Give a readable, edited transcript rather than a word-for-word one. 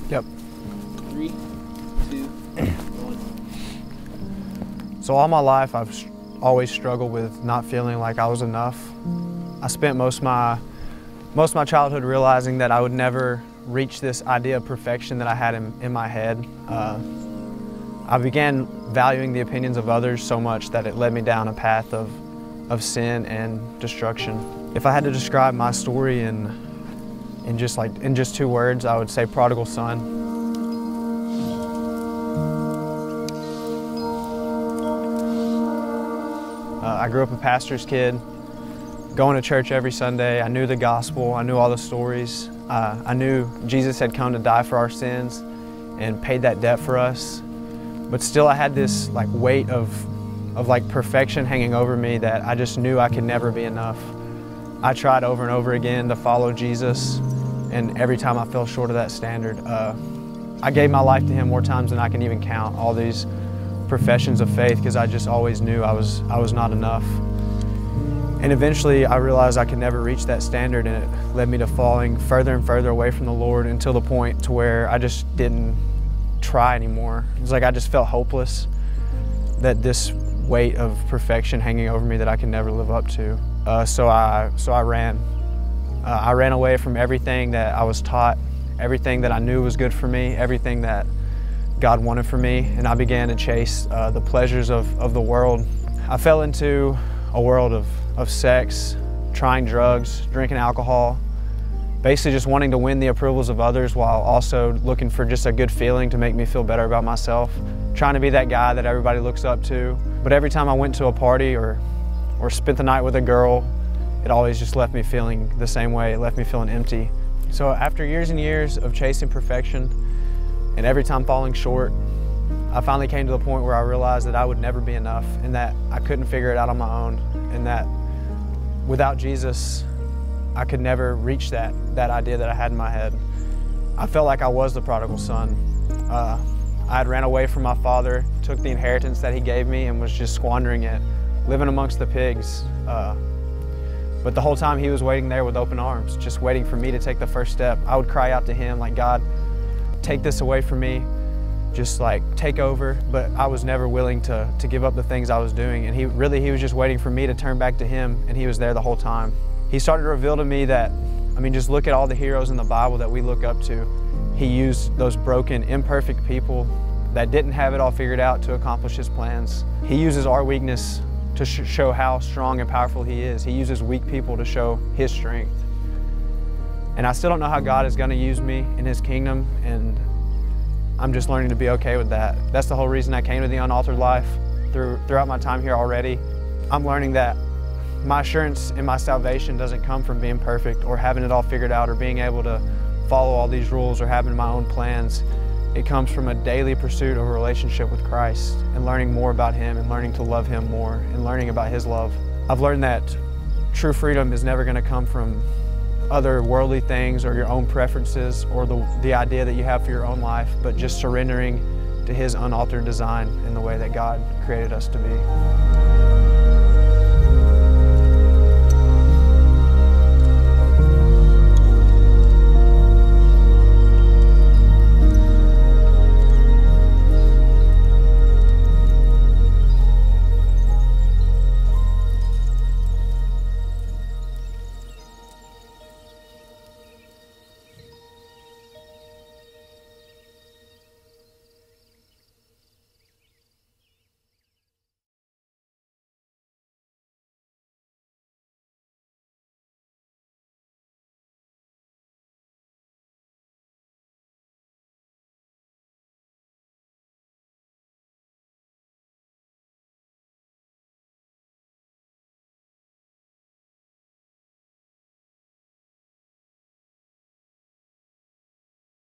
Yep. 3, 2, 1. So all my life, I've always struggled with not feeling like I was enough. I spent most of my childhood realizing that I would never reach this idea of perfection that I had in my head. I began valuing the opinions of others so much that it led me down a path of sin and destruction. If I had to describe my story in just 2 words, I would say prodigal son. I grew up a pastor's kid, going to church every Sunday. I knew the gospel, I knew all the stories. I knew Jesus had come to die for our sins and paid that debt for us. But still I had this weight of perfection hanging over me that I just knew I could never be enough. I tried over and over again to follow Jesus, and every time I fell short of that standard. I gave my life to Him more times than I can even count, all these professions of faith, because I just always knew I was not enough. And eventually I realized I could never reach that standard, and it led me to falling further and further away from the Lord until the point to where I just didn't try anymore. It was like I just felt hopeless, that this weight of perfection hanging over me that I could never live up to. So I ran. I ran away from everything that I was taught, everything that I knew was good for me, everything that God wanted for me, and I began to chase the pleasures of the world. I fell into a world of sex, trying drugs, drinking alcohol, basically just wanting to win the approvals of others while also looking for just a good feeling to make me feel better about myself, trying to be that guy that everybody looks up to. But every time I went to a party or spent the night with a girl, it always just left me feeling the same way. It left me feeling empty. So after years and years of chasing perfection and every time falling short, I finally came to the point where I realized that I would never be enough and that I couldn't figure it out on my own, and that without Jesus, I could never reach that idea that I had in my head. I felt like I was the prodigal son. I had ran away from my father, took the inheritance that he gave me and was just squandering it, living amongst the pigs. But the whole time he was waiting there with open arms, just waiting for me to take the first step. I would cry out to him like, God, take this away from me, just take over. But I was never willing to give up the things I was doing. And he was just waiting for me to turn back to him, and he was there the whole time. He started to reveal to me that, just look at all the heroes in the Bible that we look up to. He used those broken, imperfect people that didn't have it all figured out to accomplish His plans. He uses our weakness to show how strong and powerful He is. He uses weak people to show His strength. And I still don't know how God is going to use me in His kingdom, and I'm just learning to be okay with that. That's the whole reason I came to the Unaltered life. Throughout my time here already, I'm learning that my assurance in my salvation doesn't come from being perfect or having it all figured out or being able to follow all these rules or having my own plans. It comes from a daily pursuit of a relationship with Christ and learning more about Him and learning to love Him more and learning about His love. I've learned that true freedom is never going to come from other worldly things or your own preferences or the idea that you have for your own life, but just surrendering to His unaltered design in the way that God created us to be.